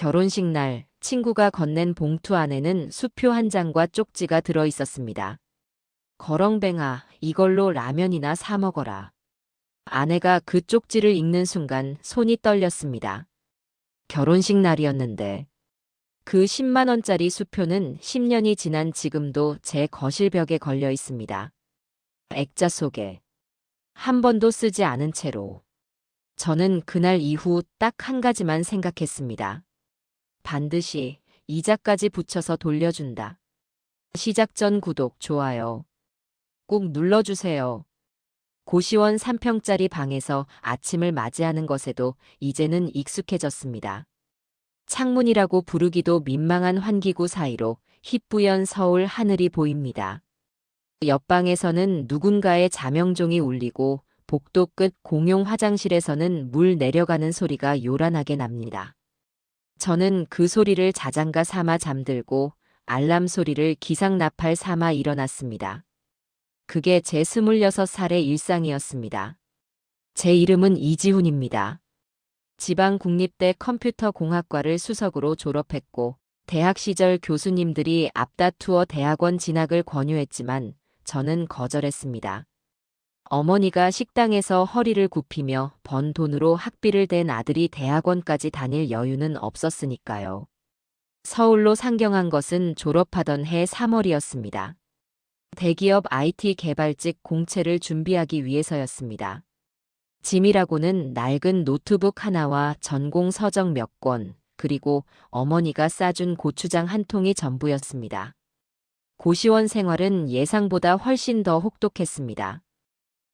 결혼식 날 친구가 건넨 봉투 안에는 수표 한 장과 쪽지가 들어 있었습니다. 거렁뱅아, 이걸로 라면이나 사 먹어라. 아내가 그 쪽지를 읽는 순간 손이 떨렸습니다. 결혼식 날이었는데 그 10만 원짜리 수표는 10년이 지난 지금도 제 거실 벽에 걸려 있습니다. 액자 속에 한 번도 쓰지 않은 채로. 저는 그날 이후 딱 한 가지만 생각했습니다. 반드시 이자까지 붙여서 돌려준다. 시작 전 구독, 좋아요 꼭 눌러주세요. 고시원 3평짜리 방에서 아침을 맞이하는 것에도 이제는 익숙해졌습니다. 창문이라고 부르기도 민망한 환기구 사이로 희뿌연 서울 하늘이 보입니다. 옆방에서는 누군가의 자명종이 울리고 복도 끝 공용 화장실에서는 물 내려가는 소리가 요란하게 납니다. 저는 그 소리를 자장가 삼아 잠들고 알람 소리를 기상나팔 삼아 일어났습니다. 그게 제 26살의 일상이었습니다. 제 이름은 이지훈입니다. 지방국립대 컴퓨터공학과를 수석으로 졸업했고 대학 시절 교수님들이 앞다투어 대학원 진학을 권유했지만 저는 거절했습니다. 어머니가 식당에서 허리를 굽히며 번 돈으로 학비를 댄 아들이 대학원까지 다닐 여유는 없었으니까요. 서울로 상경한 것은 졸업하던 해 3월이었습니다. 대기업 IT 개발직 공채를 준비하기 위해서였습니다. 짐이라고는 낡은 노트북 하나와 전공 서적 몇 권, 그리고 어머니가 싸준 고추장 한 통이 전부였습니다. 고시원 생활은 예상보다 훨씬 더 혹독했습니다.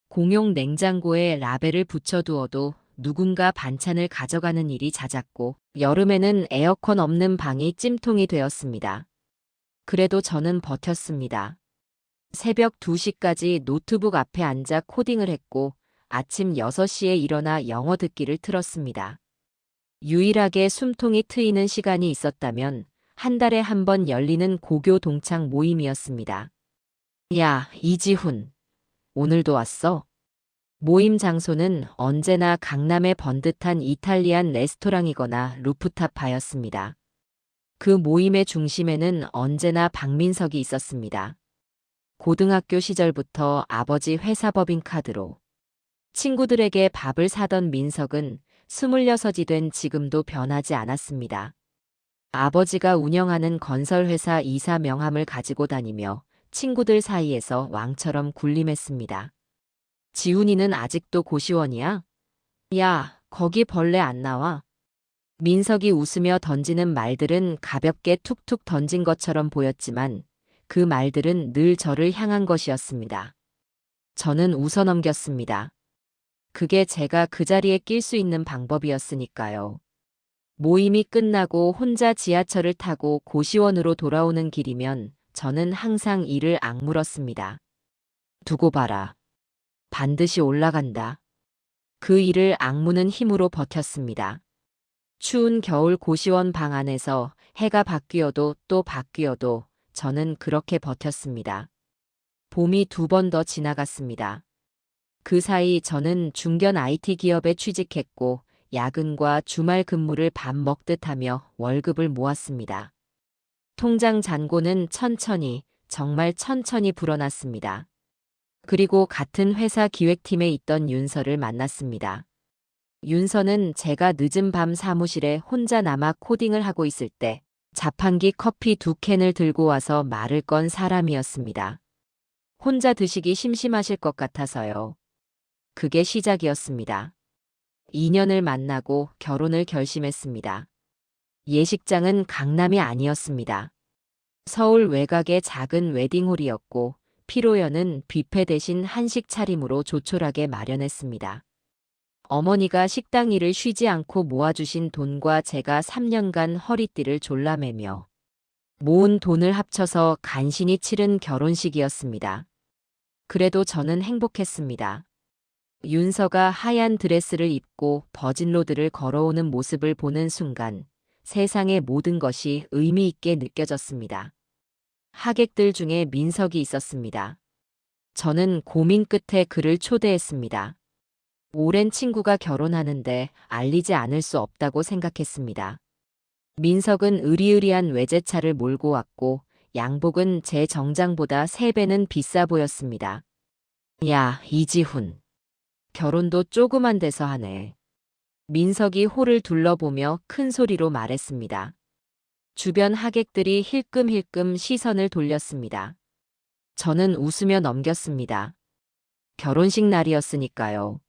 공용 냉장고에 라벨을 붙여두어도 누군가 반찬을 가져가는 일이 잦았고 여름에는 에어컨 없는 방이 찜통이 되었습니다. 그래도 저는 버텼습니다. 새벽 2시까지 노트북 앞에 앉아 코딩을 했고 아침 6시에 일어나 영어 듣기를 틀었습니다. 유일하게 숨통이 트이는 시간이 있었다면 한 달에 한 번 열리는 고교 동창 모임이었습니다. 야, 이지훈. 오늘도 왔어? 모임 장소는 언제나 강남의 번듯한 이탈리안 레스토랑이거나 루프탑 바였습니다. 그 모임의 중심에는 언제나 박민석이 있었습니다. 고등학교 시절부터 아버지 회사 법인카드로 친구들에게 밥을 사던 민석은 26이 된 지금도 변하지 않았습니다. 아버지가 운영하는 건설회사 이사 명함을 가지고 다니며 친구들 사이에서 왕처럼 군림했습니다. 지훈이는 아직도 고시원이야? 야, 거기 벌레 안 나와? 민석이 웃으며 던지는 말들은 가볍게 툭툭 던진 것처럼 보였지만 그 말들은 늘 저를 향한 것이었습니다. 저는 웃어넘겼습니다. 그게 제가 그 자리에 낄 수 있는 방법이었으니까요. 모임이 끝나고 혼자 지하철을 타고 고시원으로 돌아오는 길이면 저는 항상 이를 악물었습니다. 두고 봐라. 반드시 올라간다. 그 일을 악무는 힘으로 버텼습니다. 추운 겨울 고시원 방 안에서 해가 바뀌어도 또 바뀌어도 저는 그렇게 버텼습니다. 봄이 2번 더 지나갔습니다. 그 사이 저는 중견 IT 기업에 취직했고 야근과 주말 근무를 밥 먹듯 하며 월급을 모았습니다. 통장 잔고는 천천히, 정말 천천히 불어났습니다. 그리고 같은 회사 기획팀에 있던 윤서를 만났습니다. 윤서는 제가 늦은 밤 사무실에 혼자 남아 코딩을 하고 있을 때 자판기 커피 2캔을 들고 와서 말을 건 사람이었습니다. 혼자 드시기 심심하실 것 같아서요. 그게 시작이었습니다. 2년을 만나고 결혼을 결심했습니다. 예식장은 강남이 아니었습니다. 서울 외곽의 작은 웨딩홀이었고 피로연은 뷔페 대신 한식 차림으로 조촐하게 마련했습니다. 어머니가 식당 일을 쉬지 않고 모아주신 돈과 제가 3년간 허리띠를 졸라매며 모은 돈을 합쳐서 간신히 치른 결혼식이었습니다. 그래도 저는 행복했습니다. 윤서가 하얀 드레스를 입고 버진로드를 걸어오는 모습을 보는 순간 세상의 모든 것이 의미 있게 느껴졌습니다. 하객들 중에 민석이 있었습니다. 저는 고민 끝에 그를 초대했습니다. 오랜 친구가 결혼하는데 알리지 않을 수 없다고 생각했습니다. 민석은 으리으리한 외제차를 몰고 왔고 양복은 제 정장보다 3배는 비싸 보였습니다. 야, 이지훈. 결혼도 조그만 데서 하네. 민석이 홀을 둘러보며 큰 소리로 말했습니다. 주변 하객들이 힐끔힐끔 시선을 돌렸습니다. 저는 웃으며 넘겼습니다. 결혼식 날이었으니까요.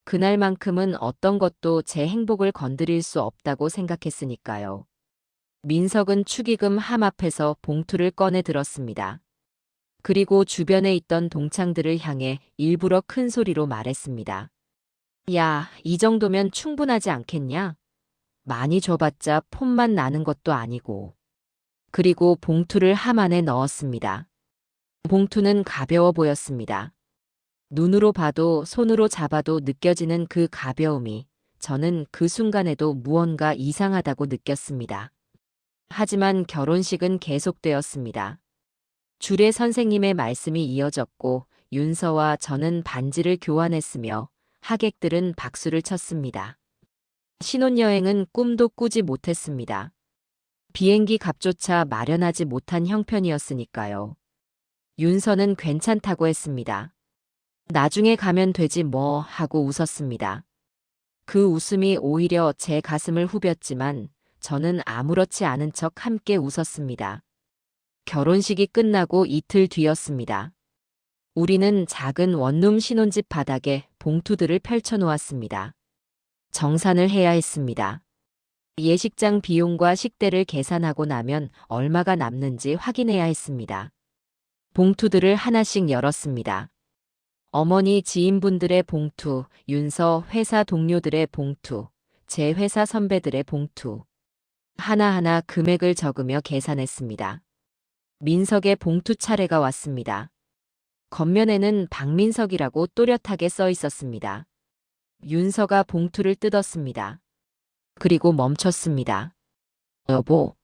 그날만큼은 어떤 것도 제 행복을 건드릴 수 없다고 생각했으니까요. 민석은 축의금 함 앞에서 봉투를 꺼내 들었습니다. 그리고 주변에 있던 동창들을 향해 일부러 큰 소리로 말했습니다. 야, 이 정도면 충분하지 않겠냐? 많이 줘봤자 폼만 나는 것도 아니고. 그리고 봉투를 함 안에 넣었습니다. 봉투는 가벼워 보였습니다. 눈으로 봐도 손으로 잡아도 느껴지는 그 가벼움이 저는 그 순간에도 무언가 이상하다고 느꼈습니다. 하지만 결혼식은 계속되었습니다. 주례 선생님의 말씀이 이어졌고 윤서와 저는 반지를 교환했으며 하객들은 박수를 쳤습니다. 신혼여행은 꿈도 꾸지 못했습니다. 비행기 값조차 마련하지 못한 형편이었으니까요. 윤서는 괜찮다고 했습니다. 나중에 가면 되지 뭐 하고 웃었습니다. 그 웃음이 오히려 제 가슴을 후볐지만 저는 아무렇지 않은 척 함께 웃었습니다. 결혼식이 끝나고 이틀 뒤였습니다. 우리는 작은 원룸 신혼집 바닥에 봉투들을 펼쳐놓았습니다. 정산을 해야 했습니다. 예식장 비용과 식대를 계산하고 나면 얼마가 남는지 확인해야 했습니다. 봉투들을 하나씩 열었습니다. 어머니 지인분들의 봉투, 윤서 회사 동료들의 봉투, 제 회사 선배들의 봉투. 하나하나 금액을 적으며 계산했습니다. 민석의 봉투 차례가 왔습니다. 겉면에는 박민석이라고 또렷하게 써 있었습니다. 윤서가 봉투를 뜯었습니다. 그리고 멈췄습니다. 여보.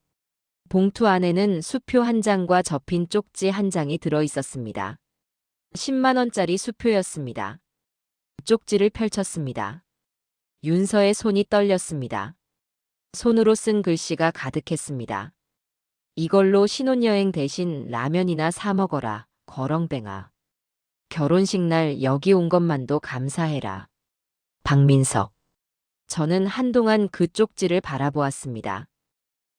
봉투 안에는 수표 한 장과 접힌 쪽지 한 장이 들어 있었습니다. 10만 원짜리 수표였습니다. 쪽지를 펼쳤습니다. 윤서의 손이 떨렸습니다. 손으로 쓴 글씨가 가득했습니다. 이걸로 신혼여행 대신 라면이나 사 먹어라, 거렁뱅아. 결혼식 날 여기 온 것만도 감사해라. 박민석. 저는 한동안 그 쪽지를 바라보았습니다.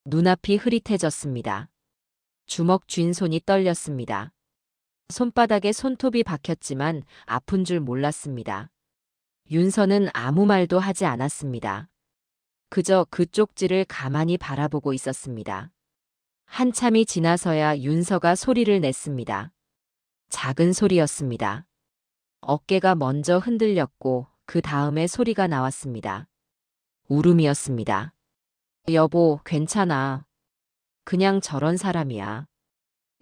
눈앞이 흐릿해졌습니다. 주먹 쥔 손이 떨렸습니다. 손바닥에 손톱이 박혔지만 아픈 줄 몰랐습니다. 윤서는 아무 말도 하지 않았습니다. 그저 그 쪽지를 가만히 바라보고 있었습니다. 한참이 지나서야 윤서가 소리를 냈습니다. 작은 소리였습니다. 어깨가 먼저 흔들렸고 그 다음에 소리가 나왔습니다. 울음이었습니다. 여보, 괜찮아. 그냥 저런 사람이야.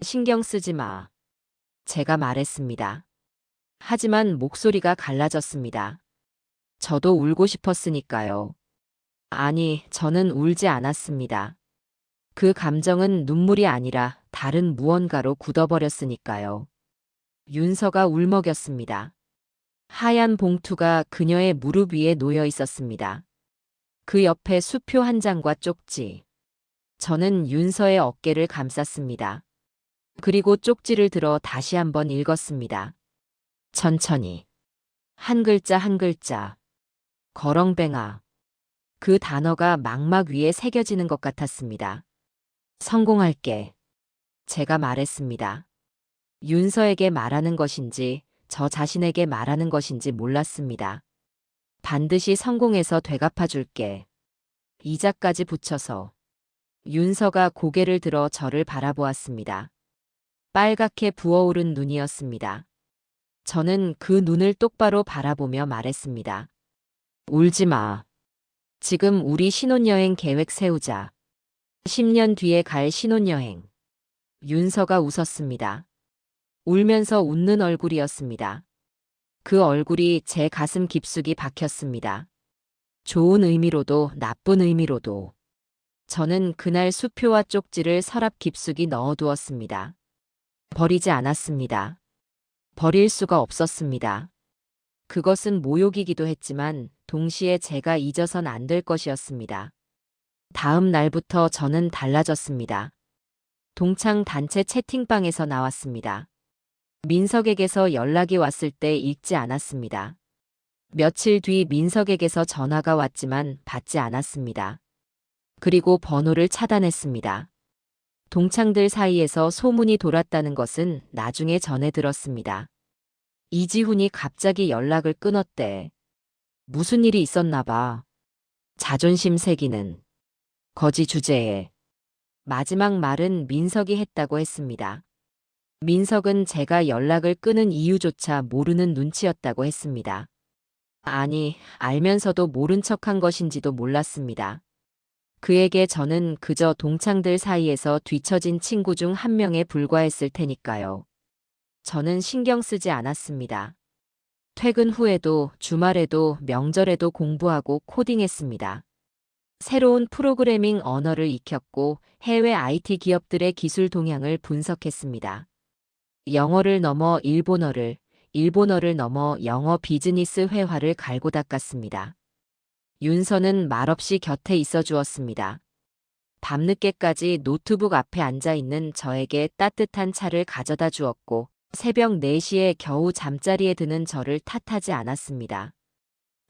신경 쓰지 마. 제가 말했습니다. 하지만 목소리가 갈라졌습니다. 저도 울고 싶었으니까요. 아니, 저는 울지 않았습니다. 그 감정은 눈물이 아니라 다른 무언가로 굳어버렸으니까요. 윤서가 울먹였습니다. 하얀 봉투가 그녀의 무릎 위에 놓여 있었습니다. 그 옆에 수표 한 장과 쪽지. 저는 윤서의 어깨를 감쌌습니다. 그리고 쪽지를 들어 다시 한번 읽었습니다. 천천히. 한 글자 한 글자. 거렁뱅아. 그 단어가 망막 위에 새겨지는 것 같았습니다. 성공할게. 제가 말했습니다. 윤서에게 말하는 것인지 저 자신에게 말하는 것인지 몰랐습니다. 반드시 성공해서 되갚아줄게. 이자까지 붙여서. 윤서가 고개를 들어 저를 바라보았습니다. 빨갛게 부어오른 눈이었습니다. 저는 그 눈을 똑바로 바라보며 말했습니다. 울지 마. 지금 우리 신혼여행 계획 세우자. 10년 뒤에 갈 신혼여행. 윤서가 웃었습니다. 울면서 웃는 얼굴이었습니다. 그 얼굴이 제 가슴 깊숙이 박혔습니다. 좋은 의미로도 나쁜 의미로도. 저는 그날 수표와 쪽지를 서랍 깊숙이 넣어두었습니다. 버리지 않았습니다. 버릴 수가 없었습니다. 그것은 모욕이기도 했지만 동시에 제가 잊어선 안 될 것이었습니다. 다음 날부터 저는 달라졌습니다. 동창 단체 채팅방에서 나왔습니다. 민석에게서 연락이 왔을 때 읽지 않았습니다. 며칠 뒤 민석에게서 전화가 왔지만 받지 않았습니다. 그리고 번호를 차단했습니다. 동창들 사이에서 소문이 돌았다는 것은 나중에 전해 들었습니다. 이지훈이 갑자기 연락을 끊었대. 무슨 일이 있었나 봐. 자존심 새기는 거지 주제에. 마지막 말은 민석이 했다고 했습니다. 민석은 제가 연락을 끊은 이유조차 모르는 눈치였다고 했습니다. 아니, 알면서도 모른 척한 것인지도 몰랐습니다. 그에게 저는 그저 동창들 사이에서 뒤처진 친구 중 한 명에 불과했을 테니까요. 저는 신경 쓰지 않았습니다. 퇴근 후에도 주말에도 명절에도 공부하고 코딩했습니다. 새로운 프로그래밍 언어를 익혔고 해외 IT 기업들의 기술 동향을 분석했습니다. 영어를 넘어 일본어를, 일본어를 넘어 영어 비즈니스 회화를 갈고 닦았습니다. 윤서는 말없이 곁에 있어 주었습니다. 밤늦게까지 노트북 앞에 앉아 있는 저에게 따뜻한 차를 가져다 주었고 새벽 4시에 겨우 잠자리에 드는 저를 탓하지 않았습니다.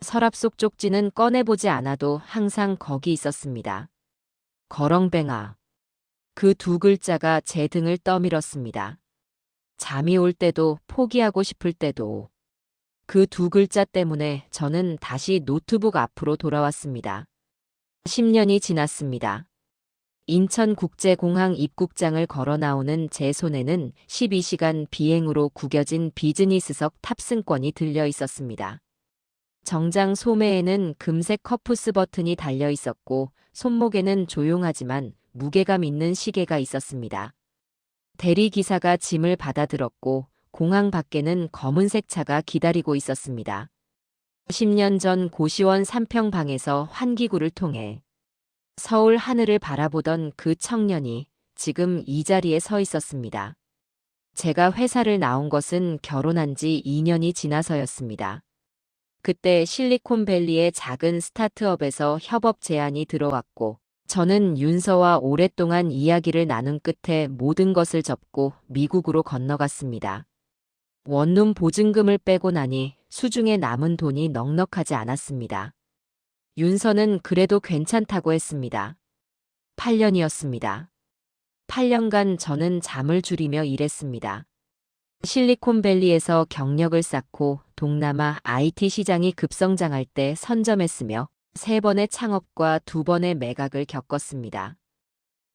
서랍 속 쪽지는 꺼내보지 않아도 항상 거기 있었습니다. 거렁뱅아. 그 두 글자가 제 등을 떠밀었습니다. 잠이 올 때도 포기하고 싶을 때도 그 두 글자 때문에 저는 다시 노트북 앞으로 돌아왔습니다. 10년이 지났습니다. 인천국제공항 입국장을 걸어 나오는 제 손에는 12시간 비행으로 구겨진 비즈니스석 탑승권이 들려 있었습니다. 정장 소매에는 금색 커프스 버튼이 달려 있었고 손목에는 조용하지만 무게감 있는 시계가 있었습니다. 대리기사가 짐을 받아들었고 공항 밖에는 검은색 차가 기다리고 있었습니다. 10년 전 고시원 3평방에서 환기구를 통해 서울 하늘을 바라보던 그 청년이 지금 이 자리에 서 있었습니다. 제가 회사를 나온 것은 결혼한 지 2년이 지나서였습니다. 그때 실리콘밸리의 작은 스타트업에서 협업 제안이 들어왔고 저는 윤서와 오랫동안 이야기를 나눈 끝에 모든 것을 접고 미국으로 건너갔습니다. 원룸 보증금을 빼고 나니 수중에 남은 돈이 넉넉하지 않았습니다. 윤서는 그래도 괜찮다고 했습니다. 8년이었습니다. 8년간 저는 잠을 줄이며 일했습니다. 실리콘밸리에서 경력을 쌓고 동남아 IT 시장이 급성장할 때 선점했으며 3번의 창업과 2번의 매각을 겪었습니다.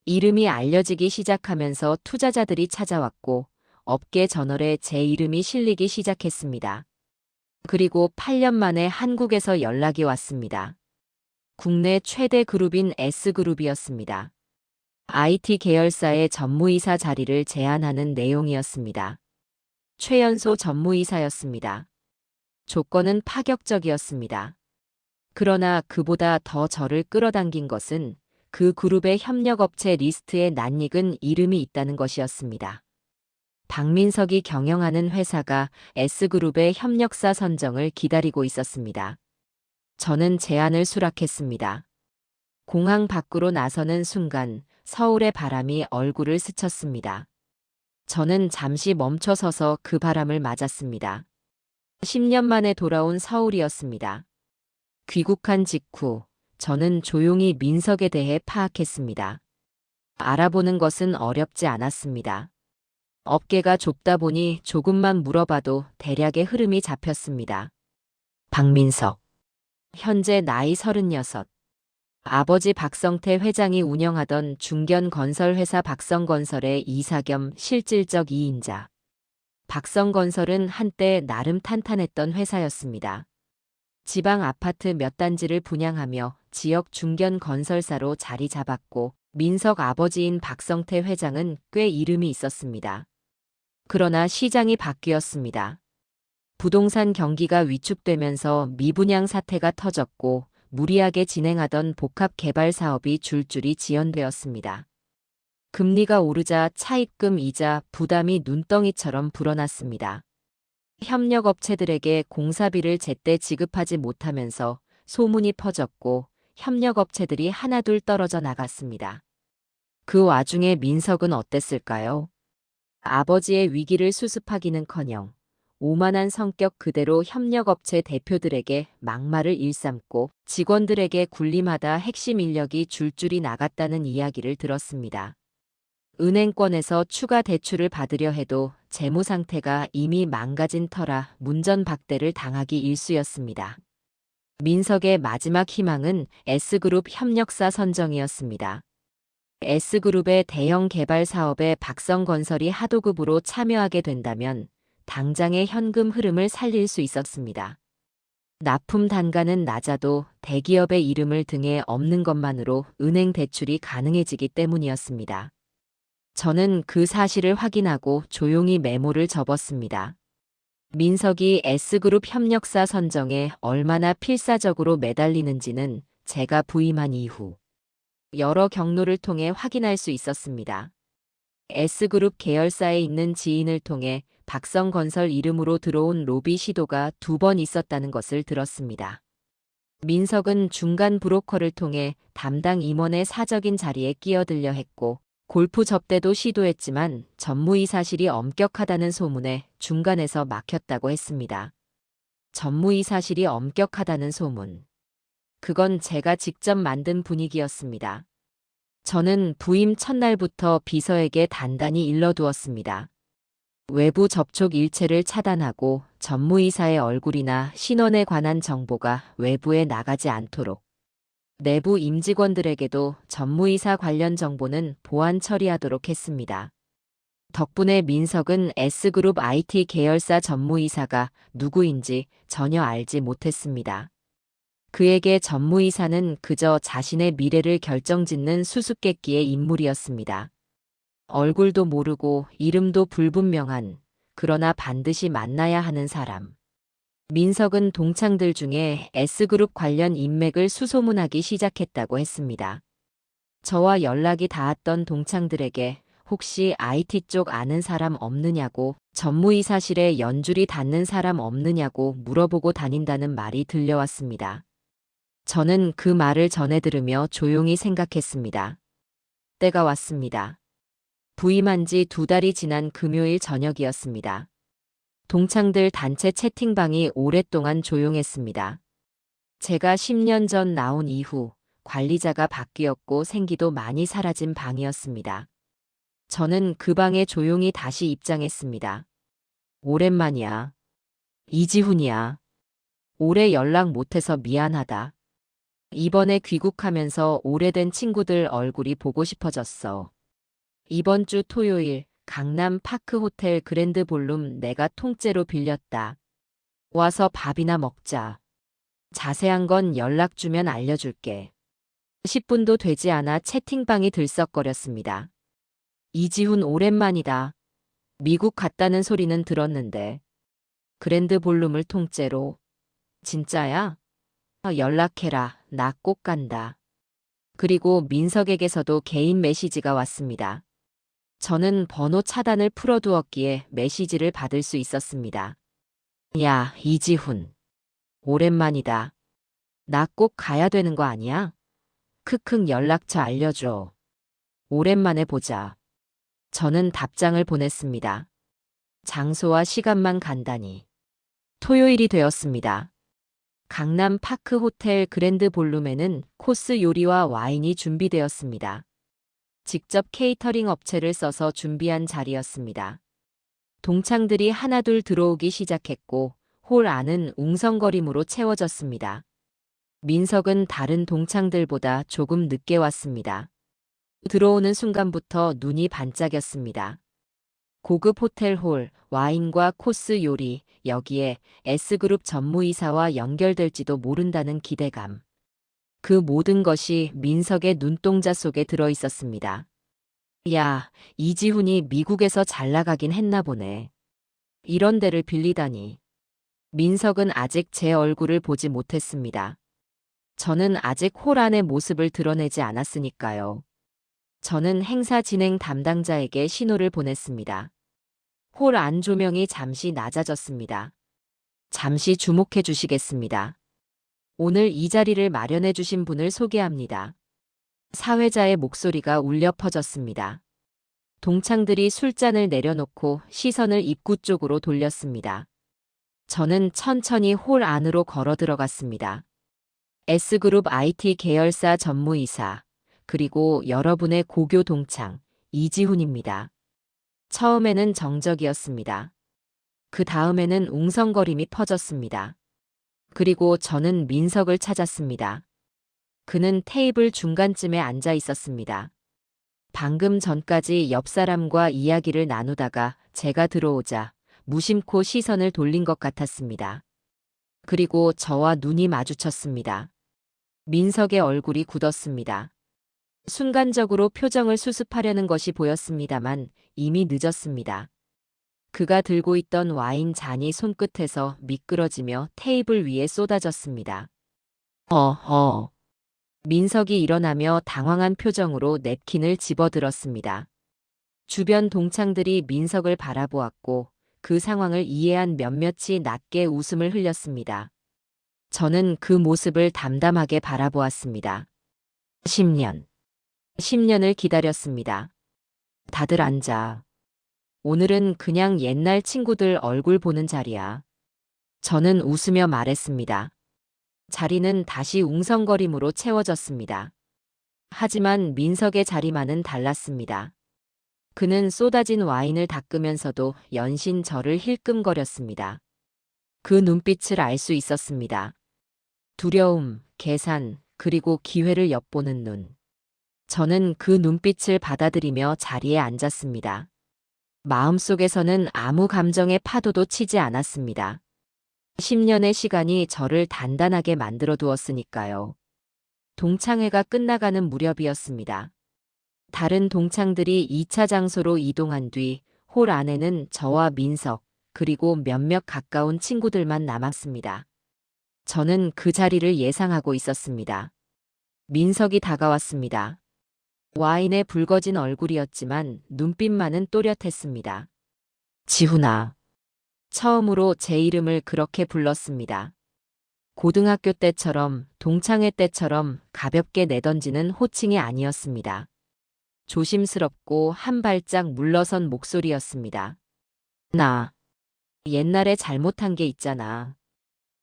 이름이 알려지기 시작하면서 투자자들이 찾아왔고 업계 저널에 제 이름이 실리기 시작했습니다. 그리고 8년 만에 한국에서 연락이 왔습니다. 국내 최대 그룹인 S그룹이었습니다. IT 계열사의 전무이사 자리를 제안하는 내용이었습니다. 최연소 전무이사였습니다. 조건은 파격적이었습니다. 그러나 그보다 더 저를 끌어당긴 것은 그 그룹의 협력업체 리스트에 낯익은 이름이 있다는 것이었습니다. 박민석이 경영하는 회사가 S그룹의 협력사 선정을 기다리고 있었습니다. 저는 제안을 수락했습니다. 공항 밖으로 나서는 순간 서울의 바람이 얼굴을 스쳤습니다. 저는 잠시 멈춰서서 그 바람을 맞았습니다. 10년 만에 돌아온 서울이었습니다. 귀국한 직후 저는 조용히 민석에 대해 파악했습니다. 알아보는 것은 어렵지 않았습니다. 업계가 좁다 보니 조금만 물어봐도 대략의 흐름이 잡혔습니다. 박민석. 현재 나이 36. 아버지 박성태 회장이 운영하던 중견건설회사 박성건설의 이사 겸 실질적 2인자. 박성건설은 한때 나름 탄탄했던 회사였습니다. 지방 아파트 몇 단지를 분양하며 지역 중견건설사로 자리 잡았고 민석 아버지인 박성태 회장은 꽤 이름이 있었습니다. 그러나 시장이 바뀌었습니다. 부동산 경기가 위축되면서 미분양 사태가 터졌고 무리하게 진행하던 복합 개발 사업이 줄줄이 지연되었습니다. 금리가 오르자 차입금 이자 부담이 눈덩이처럼 불어났습니다. 협력업체들에게 공사비를 제때 지급하지 못하면서 소문이 퍼졌고 협력업체들이 하나둘 떨어져 나갔습니다. 그 와중에 민석은 어땠을까요? 아버지의 위기를 수습하기는커녕 오만한 성격 그대로 협력업체 대표들에게 막말을 일삼고 직원들에게 군림하다 핵심 인력이 줄줄이 나갔다는 이야기를 들었습니다. 은행권에서 추가 대출을 받으려 해도 재무 상태가 이미 망가진 터라 문전박대를 당하기 일쑤였습니다. 민석의 마지막 희망은 S그룹 협력사 선정이었습니다. S그룹의 대형 개발 사업에 박성건설이 하도급으로 참여하게 된다면 당장의 현금 흐름을 살릴 수 있었습니다. 납품 단가는 낮아도 대기업의 이름을 등에 없는 것만으로 은행 대출이 가능해지기 때문이었습니다. 저는 그 사실을 확인하고 조용히 메모를 접었습니다. 민석이 S그룹 협력사 선정에 얼마나 필사적으로 매달리는지는 제가 부임한 이후 여러 경로를 통해 확인할 수 있었습니다. S그룹 계열사에 있는 지인을 통해 박성건설 이름으로 들어온 로비 시도가 2번 있었다는 것을 들었습니다. 민석은 중간 브로커를 통해 담당 임원의 사적인 자리에 끼어들려 했고 골프 접대도 시도했지만 전무이 사실이 엄격하다는 소문에 중간에서 막혔다고 했습니다. 전무이 사실이 엄격하다는 소문. 그건 제가 직접 만든 분위기였습니다. 저는 부임 첫날부터 비서에게 단단히 일러두었습니다. 외부 접촉 일체를 차단하고 전무이사의 얼굴이나 신원에 관한 정보가 외부에 나가지 않도록 내부 임직원들에게도 전무이사 관련 정보는 보안 처리하도록 했습니다. 덕분에 민석은 S그룹 IT 계열사 전무이사가 누구인지 전혀 알지 못했습니다. 그에게 전무이사는 그저 자신의 미래를 결정짓는 수수께끼의 인물이었습니다. 얼굴도 모르고 이름도 불분명한, 그러나 반드시 만나야 하는 사람. 민석은 동창들 중에 S그룹 관련 인맥을 수소문하기 시작했다고 했습니다. 저와 연락이 닿았던 동창들에게 혹시 IT 쪽 아는 사람 없느냐고, 전무이사실에 연줄이 닿는 사람 없느냐고 물어보고 다닌다는 말이 들려왔습니다. 저는 그 말을 전해 들으며 조용히 생각했습니다. 때가 왔습니다. 부임한 지 2달이 지난 금요일 저녁이었습니다. 동창들 단체 채팅방이 오랫동안 조용했습니다. 제가 10년 전 나온 이후 관리자가 바뀌었고 생기도 많이 사라진 방이었습니다. 저는 그 방에 조용히 다시 입장했습니다. 오랜만이야. 이지훈이야. 오래 연락 못해서 미안하다. 이번에 귀국하면서 오래된 친구들 얼굴이 보고 싶어졌어. 이번 주 토요일 강남 파크 호텔 그랜드 볼룸 내가 통째로 빌렸다. 와서 밥이나 먹자. 자세한 건 연락 주면 알려줄게. 10분도 되지 않아 채팅방이 들썩거렸습니다. 이지훈 오랜만이다. 미국 갔다는 소리는 들었는데. 그랜드 볼룸을 통째로. 진짜야? 연락해라. 나 꼭 간다. 그리고 민석에게서도 개인 메시지가 왔습니다. 저는 번호 차단을 풀어두었기에 메시지를 받을 수 있었습니다. 야, 이지훈. 오랜만이다. 나 꼭 가야 되는 거 아니야? 크크 연락처 알려줘. 오랜만에 보자. 저는 답장을 보냈습니다. 장소와 시간만 간단히. 토요일이 되었습니다. 강남 파크 호텔 그랜드 볼룸에는 코스 요리와 와인이 준비되었습니다. 직접 케이터링 업체를 써서 준비한 자리였습니다. 동창들이 하나둘 들어오기 시작했고 홀 안은 웅성거림으로 채워졌습니다. 민석은 다른 동창들보다 조금 늦게 왔습니다. 들어오는 순간부터 눈이 반짝였습니다. 고급 호텔 홀, 와인과 코스 요리, 여기에 S그룹 전무이사와 연결될지도 모른다는 기대감. 그 모든 것이 민석의 눈동자 속에 들어 있었습니다. 야, 이지훈이 미국에서 잘 나가긴 했나 보네. 이런 데를 빌리다니. 민석은 아직 제 얼굴을 보지 못했습니다. 저는 아직 홀 안의 모습을 드러내지 않았으니까요. 저는 행사 진행 담당자에게 신호를 보냈습니다. 홀 안 조명이 잠시 낮아졌습니다. 잠시 주목해 주시겠습니다. 오늘 이 자리를 마련해 주신 분을 소개합니다. 사회자의 목소리가 울려 퍼졌습니다. 동창들이 술잔을 내려놓고 시선을 입구 쪽으로 돌렸습니다. 저는 천천히 홀 안으로 걸어 들어갔습니다. S그룹 IT 계열사 전무이사, 그리고 여러분의 고교 동창, 이지훈입니다. 처음에는 정적이었습니다. 그 다음에는 웅성거림이 퍼졌습니다. 그리고 저는 민석을 찾았습니다. 그는 테이블 중간쯤에 앉아 있었습니다. 방금 전까지 옆 사람과 이야기를 나누다가 제가 들어오자 무심코 시선을 돌린 것 같았습니다. 그리고 저와 눈이 마주쳤습니다. 민석의 얼굴이 굳었습니다. 순간적으로 표정을 수습하려는 것이 보였습니다만 이미 늦었습니다. 그가 들고 있던 와인 잔이 손끝에서 미끄러지며 테이블 위에 쏟아졌습니다. 민석이 일어나며 당황한 표정으로 냅킨을 집어들었습니다. 주변 동창들이 민석을 바라보았고 그 상황을 이해한 몇몇이 낮게 웃음을 흘렸습니다. 저는 그 모습을 담담하게 바라보았습니다. 10년을 기다렸습니다. 다들 앉아. 오늘은 그냥 옛날 친구들 얼굴 보는 자리야. 저는 웃으며 말했습니다. 자리는 다시 웅성거림으로 채워졌습니다. 하지만 민석의 자리만은 달랐습니다. 그는 쏟아진 와인을 닦으면서도 연신 저를 힐끔거렸습니다. 그 눈빛을 알 수 있었습니다. 두려움, 계산, 그리고 기회를 엿보는 눈. 저는 그 눈빛을 받아들이며 자리에 앉았습니다. 마음속에서는 아무 감정의 파도도 치지 않았습니다. 10년의 시간이 저를 단단하게 만들어 두었으니까요. 동창회가 끝나가는 무렵이었습니다. 다른 동창들이 2차 장소로 이동한 뒤 홀 안에는 저와 민석, 그리고 몇몇 가까운 친구들만 남았습니다. 저는 그 자리를 예상하고 있었습니다. 민석이 다가왔습니다. 와인에 붉어진 얼굴이었지만 눈빛만은 또렷했습니다. 지훈아. 처음으로 제 이름을 그렇게 불렀습니다. 고등학교 때처럼, 동창회 때처럼 가볍게 내던지는 호칭이 아니었습니다. 조심스럽고 한 발짝 물러선 목소리였습니다. 나 옛날에 잘못한 게 있잖아.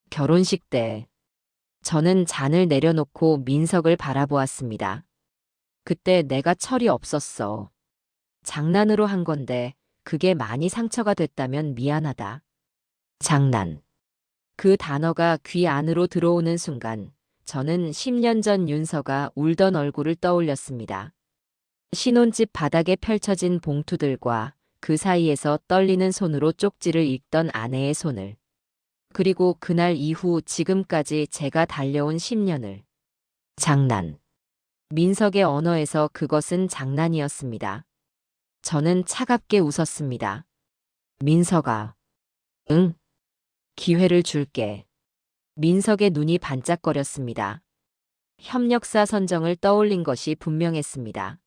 결혼식 때. 저는 잔을 내려놓고 민석을 바라보았습니다. 그때 내가 철이 없었어. 장난으로 한 건데 그게 많이 상처가 됐다면 미안하다. 장난. 그 단어가 귀 안으로 들어오는 순간 저는 10년 전 윤서가 울던 얼굴을 떠올렸습니다. 신혼집 바닥에 펼쳐진 봉투들과 그 사이에서 떨리는 손으로 쪽지를 읽던 아내의 손을. 그리고 그날 이후 지금까지 제가 달려온 10년을. 장난. 민석의 언어에서 그것은 장난이었습니다. 저는 차갑게 웃었습니다. 민석아. 응. 기회를 줄게. 민석의 눈이 반짝거렸습니다. 협력사 선정을 떠올린 것이 분명했습니다.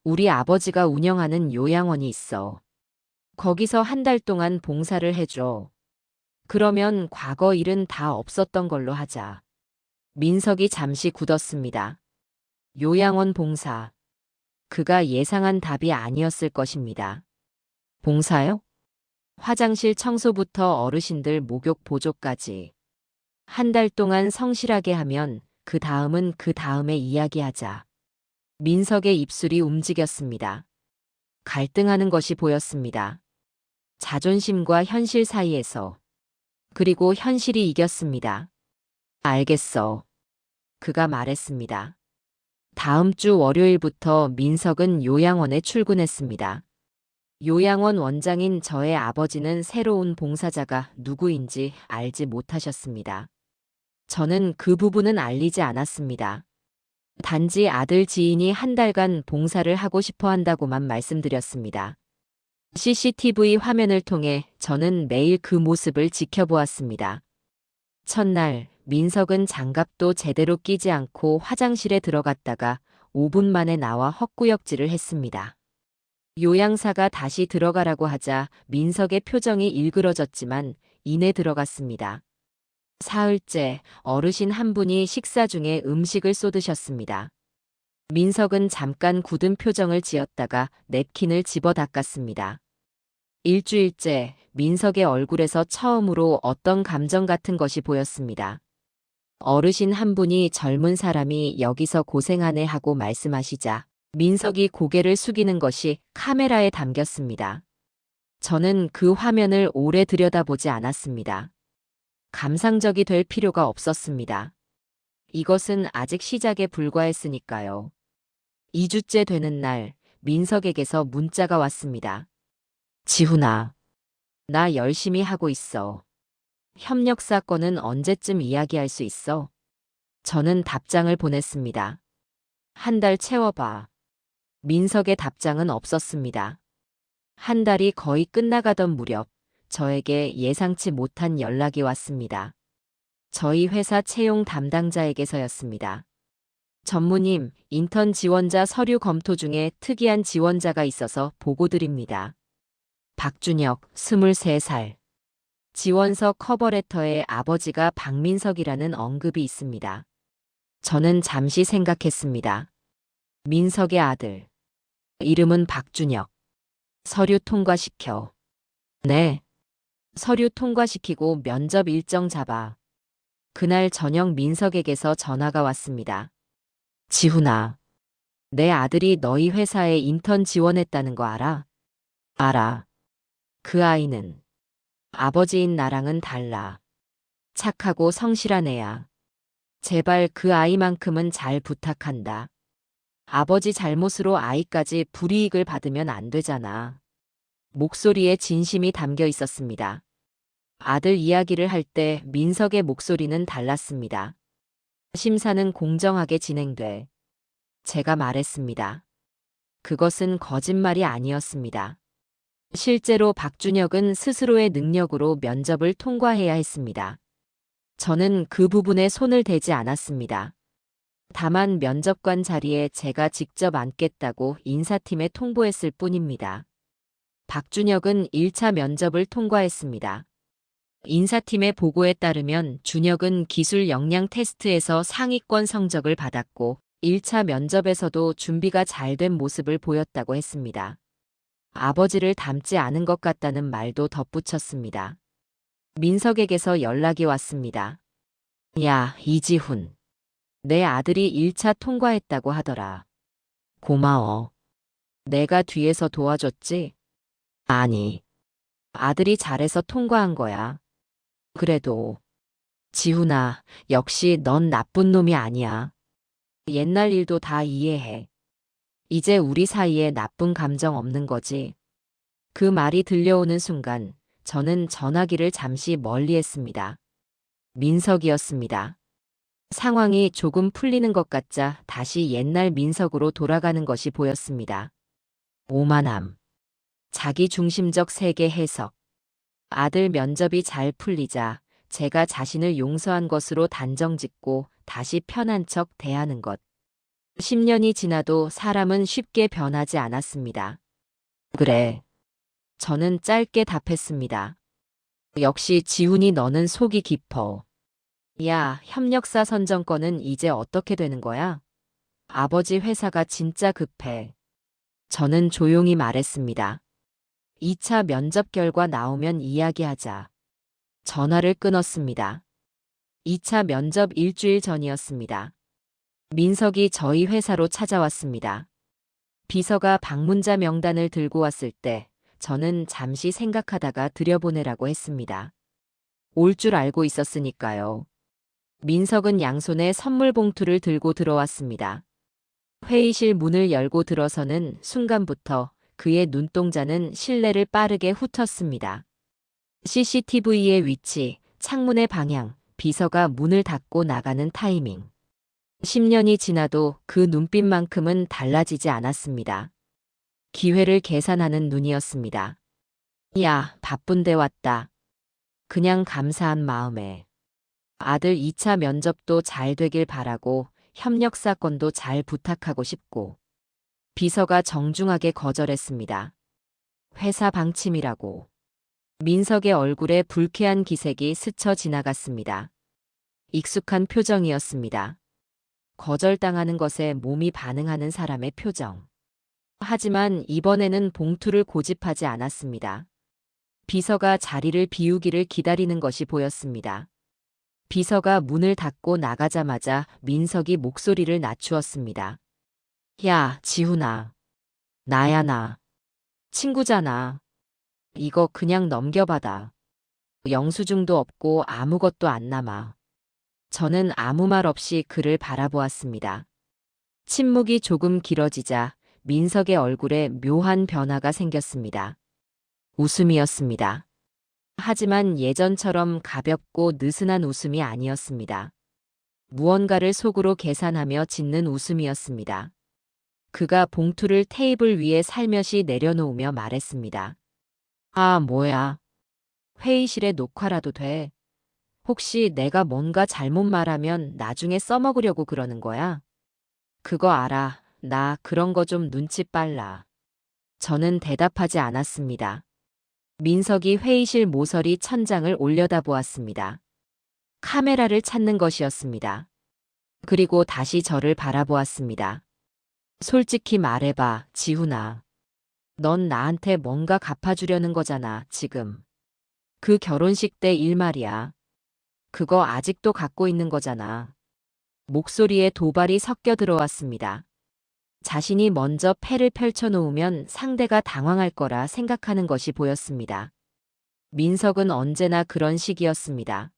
우리 아버지가 운영하는 요양원이 있어. 거기서 한 달 동안 봉사를 해줘. 그러면 과거 일은 다 없었던 걸로 하자. 민석이 잠시 굳었습니다. 요양원 봉사. 그가 예상한 답이 아니었을 것입니다. 봉사요? 화장실 청소부터 어르신들 목욕 보조까지. 한 달 동안 성실하게 하면 그 다음은 그 다음에 이야기하자. 민석의 입술이 움직였습니다. 갈등하는 것이 보였습니다. 자존심과 현실 사이에서. 그리고 현실이 이겼습니다. 알겠어. 그가 말했습니다. 다음 주 월요일부터 민석은 요양원에 출근했습니다. 요양원 원장인 저의 아버지는 새로운 봉사자가 누구인지 알지 못하셨습니다. 저는 그 부분은 알리지 않았습니다. 단지 아들 지인이 한 달간 봉사를 하고 싶어 한다고만 말씀드렸습니다. CCTV 화면을 통해 저는 매일 그 모습을 지켜보았습니다. 첫날, 민석은 장갑도 제대로 끼지 않고 화장실에 들어갔다가 5분 만에 나와 헛구역질을 했습니다. 요양사가 다시 들어가라고 하자 민석의 표정이 일그러졌지만 이내 들어갔습니다. 사흘째 어르신 한 분이 식사 중에 음식을 쏟으셨습니다. 민석은 잠깐 굳은 표정을 지었다가 냅킨을 집어 닦았습니다. 일주일째 민석의 얼굴에서 처음으로 어떤 감정 같은 것이 보였습니다. 어르신 한 분이 젊은 사람이 여기서 고생하네 하고 말씀하시자 민석이 고개를 숙이는 것이 카메라에 담겼습니다. 저는 그 화면을 오래 들여다보지 않았습니다. 감상적이 될 필요가 없었습니다. 이것은 아직 시작에 불과했으니까요. 2주째 되는 날 민석에게서 문자가 왔습니다. 지훈아, 나 열심히 하고 있어. 협력 사건은 언제쯤 이야기할 수 있어? 저는 답장을 보냈습니다. 한 달 채워봐. 민석의 답장은 없었습니다. 한 달이 거의 끝나가던 무렵 저에게 예상치 못한 연락이 왔습니다. 저희 회사 채용 담당자에게서였습니다. 전무님, 인턴 지원자 서류 검토 중에 특이한 지원자가 있어서 보고드립니다. 박준혁, 23살. 지원서 커버레터에 아버지가 박민석이라는 언급이 있습니다. 저는 잠시 생각했습니다. 민석의 아들. 이름은 박준혁. 서류 통과시켜. 네. 서류 통과시키고 면접 일정 잡아. 그날 저녁 민석에게서 전화가 왔습니다. 지훈아, 내 아들이 너희 회사에 인턴 지원했다는 거 알아? 알아. 그 아이는 아버지인 나랑은 달라. 착하고 성실한 애야. 제발 그 아이만큼은 잘 부탁한다. 아버지 잘못으로 아이까지 불이익을 받으면 안 되잖아. 목소리에 진심이 담겨 있었습니다. 아들 이야기를 할 때 민석의 목소리는 달랐습니다. 심사는 공정하게 진행돼. 제가 말했습니다. 그것은 거짓말이 아니었습니다. 실제로 박준혁은 스스로의 능력으로 면접을 통과해야 했습니다. 저는 그 부분에 손을 대지 않았습니다. 다만 면접관 자리에 제가 직접 앉겠다고 인사팀에 통보했을 뿐입니다. 박준혁은 1차 면접을 통과했습니다. 인사팀의 보고에 따르면 준혁은 기술 역량 테스트에서 상위권 성적을 받았고 1차 면접에서도 준비가 잘 된 모습을 보였다고 했습니다. 아버지를 닮지 않은 것 같다는 말도 덧붙였습니다. 민석에게서 연락이 왔습니다. 야, 이지훈. 내 아들이 1차 통과했다고 하더라. 고마워. 내가 뒤에서 도와줬지? 아니. 아들이 잘해서 통과한 거야. 그래도. 지훈아, 역시 넌 나쁜 놈이 아니야. 옛날 일도 다 이해해. 이제 우리 사이에 나쁜 감정 없는 거지. 그 말이 들려오는 순간 저는 전화기를 잠시 멀리했습니다. 민석이었습니다. 상황이 조금 풀리는 것 같자 다시 옛날 민석으로 돌아가는 것이 보였습니다. 오만함. 자기중심적 세계 해석. 아들 면접이 잘 풀리자 제가 자신을 용서한 것으로 단정짓고 다시 편한 척 대하는 것. 10년이 지나도 사람은 쉽게 변하지 않았습니다. 그래. 저는 짧게 답했습니다. 역시 지훈이 너는 속이 깊어. 야, 협력사 선정권은 이제 어떻게 되는 거야? 아버지 회사가 진짜 급해. 저는 조용히 말했습니다. 2차 면접 결과 나오면 이야기하자. 전화를 끊었습니다. 2차 면접 일주일 전이었습니다. 민석이 저희 회사로 찾아왔습니다. 비서가 방문자 명단을 들고 왔을 때 저는 잠시 생각하다가 들여보내라고 했습니다. 올 줄 알고 있었으니까요. 민석은 양손에 선물 봉투를 들고 들어왔습니다. 회의실 문을 열고 들어서는 순간부터 그의 눈동자는 실내를 빠르게 훑었습니다. CCTV의 위치, 창문의 방향, 비서가 문을 닫고 나가는 타이밍. 10년이 지나도 그 눈빛만큼은 달라지지 않았습니다. 기회를 계산하는 눈이었습니다. 야, 바쁜데 왔다. 그냥 감사한 마음에. 아들 2차 면접도 잘 되길 바라고 협력 사건도 잘 부탁하고 싶고. 비서가 정중하게 거절했습니다. 회사 방침이라고. 민석의 얼굴에 불쾌한 기색이 스쳐 지나갔습니다. 익숙한 표정이었습니다. 거절당하는 것에 몸이 반응하는 사람의 표정. 하지만 이번에는 봉투를 고집하지 않았습니다. 비서가 자리를 비우기를 기다리는 것이 보였습니다. 비서가 문을 닫고 나가자마자 민석이 목소리를 낮추었습니다. 야, 지훈아. 나야, 나. 친구잖아. 이거 그냥 넘겨받아. 영수증도 없고 아무것도 안 남아. 저는 아무 말 없이 그를 바라보았습니다. 침묵이 조금 길어지자 민석의 얼굴에 묘한 변화가 생겼습니다. 웃음이었습니다. 하지만 예전처럼 가볍고 느슨한 웃음이 아니었습니다. 무언가를 속으로 계산하며 짓는 웃음이었습니다. 그가 봉투를 테이블 위에 살며시 내려놓으며 말했습니다. 아, 뭐야. 회의실에 녹화라도 돼. 혹시 내가 뭔가 잘못 말하면 나중에 써먹으려고 그러는 거야? 그거 알아. 나 그런 거 좀 눈치 빨라. 저는 대답하지 않았습니다. 민석이 회의실 모서리 천장을 올려다보았습니다. 카메라를 찾는 것이었습니다. 그리고 다시 저를 바라보았습니다. 솔직히 말해봐, 지훈아. 넌 나한테 뭔가 갚아주려는 거잖아, 지금. 그 결혼식 때 일 말이야. 그거 아직도 갖고 있는 거잖아. 목소리에 도발이 섞여 들어왔습니다. 자신이 먼저 패를 펼쳐놓으면 상대가 당황할 거라 생각하는 것이 보였습니다. 민석은 언제나 그런 식이었습니다.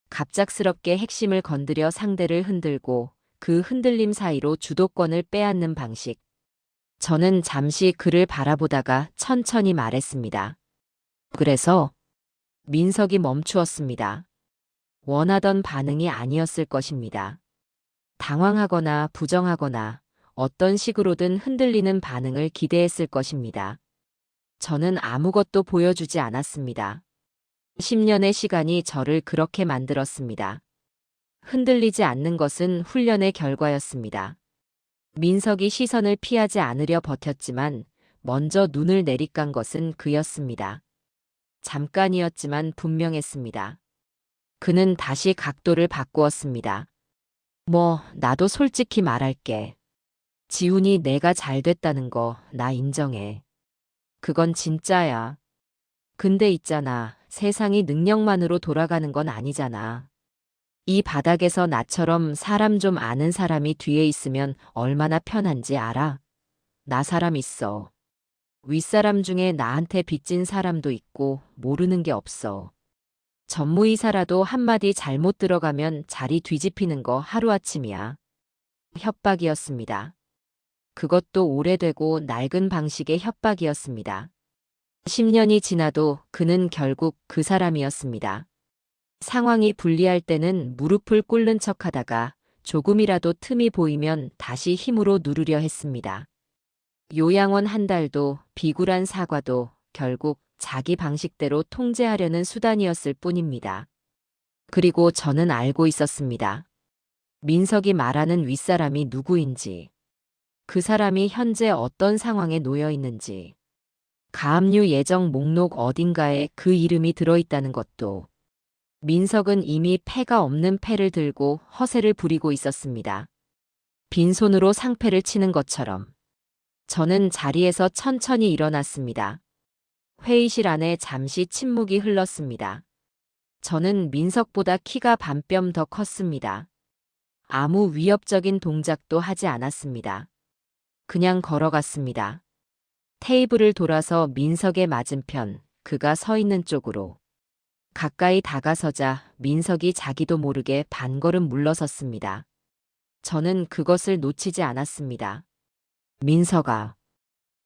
갑작스럽게 핵심을 건드려 상대를 흔들고 그 흔들림 사이로 주도권을 빼앗는 방식. 저는 잠시 그를 바라보다가 천천히 말했습니다. 그래서 민석이 멈추었습니다. 원하던 반응이 아니었을 것입니다. 당황하거나 부정하거나 어떤 식으로든 흔들리는 반응을 기대했을 것입니다. 저는 아무것도 보여주지 않았습니다. 10년의 시간이 저를 그렇게 만들었습니다. 흔들리지 않는 것은 훈련의 결과였습니다. 민석이 시선을 피하지 않으려 버텼지만 먼저 눈을 내리깐 것은 그였습니다. 잠깐이었지만 분명했습니다. 그는 다시 각도를 바꾸었습니다. 나도 솔직히 말할게. 지훈이 내가 잘 됐다는 거 나 인정해. 그건 진짜야. 근데 있잖아, 세상이 능력만으로 돌아가는 건 아니잖아. 이 바닥에서 나처럼 사람 좀 아는 사람이 뒤에 있으면 얼마나 편한지 알아? 나 사람 있어. 윗사람 중에 나한테 빚진 사람도 있고 모르는 게 없어. 전무이사라도 한마디 잘못 들어가면 자리 뒤집히는 거 하루아침이야. 협박이었습니다. 그것도 오래되고 낡은 방식의 협박이었습니다. 10년이 지나도 그는 결국 그 사람이었습니다. 상황이 불리할 때는 무릎을 꿇는 척하다가 조금이라도 틈이 보이면 다시 힘으로 누르려 했습니다. 요양원 한 달도 비굴한 사과도 결국 자기 방식대로 통제하려는 수단이었을 뿐입니다. 그리고 저는 알고 있었습니다. 민석이 말하는 윗사람이 누구인지, 그 사람이 현재 어떤 상황에 놓여 있는지, 가압류 예정 목록 어딘가에 그 이름이 들어있다는 것도. 민석은 이미 패가 없는 패를 들고 허세를 부리고 있었습니다. 빈손으로 상패를 치는 것처럼. 저는 자리에서 천천히 일어났습니다. 회의실 안에 잠시 침묵이 흘렀습니다. 저는 민석보다 키가 반 뼘 더 컸습니다. 아무 위협적인 동작도 하지 않았습니다. 그냥 걸어갔습니다. 테이블을 돌아서 민석의 맞은편, 그가 서 있는 쪽으로. 가까이 다가서자 민석이 자기도 모르게 반걸음 물러섰습니다. 저는 그것을 놓치지 않았습니다. 민석아.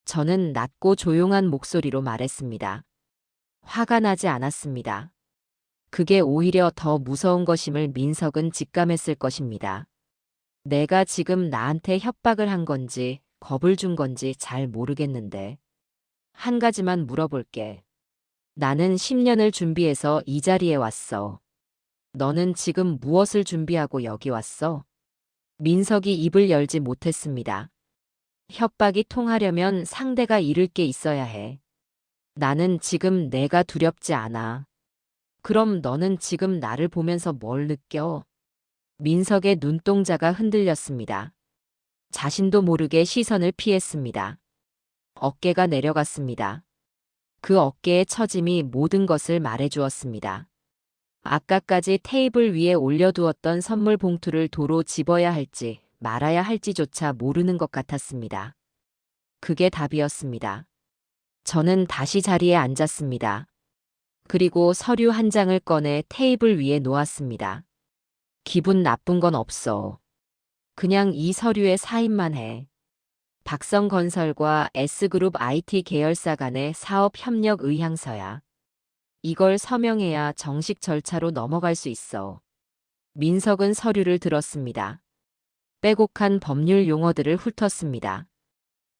저는 낮고 조용한 목소리로 말했습니다. 화가 나지 않았습니다. 그게 오히려 더 무서운 것임을 민석은 직감했을 것입니다. 내가 지금 나한테 협박을 한 건지 겁을 준 건지 잘 모르겠는데. 한 가지만 물어볼게. 나는 10년을 준비해서 이 자리에 왔어. 너는 지금 무엇을 준비하고 여기 왔어? 민석이 입을 열지 못했습니다. 협박이 통하려면 상대가 잃을 게 있어야 해. 나는 지금 내가 두렵지 않아. 그럼 너는 지금 나를 보면서 뭘 느껴? 민석의 눈동자가 흔들렸습니다. 자신도 모르게 시선을 피했습니다. 어깨가 내려갔습니다. 그 어깨의 처짐이 모든 것을 말해주었습니다. 아까까지 테이블 위에 올려두었던 선물 봉투를 도로 집어야 할지 말아야 할지조차 모르는 것 같았습니다. 그게 답이었습니다. 저는 다시 자리에 앉았습니다. 그리고 서류 한 장을 꺼내 테이블 위에 놓았습니다. 기분 나쁜 건 없어. 그냥 이 서류에 사인만 해. 박성건설과 S그룹 IT 계열사 간의 사업협력 의향서야. 이걸 서명해야 정식 절차로 넘어갈 수 있어. 민석은 서류를 들었습니다. 빼곡한 법률 용어들을 훑었습니다.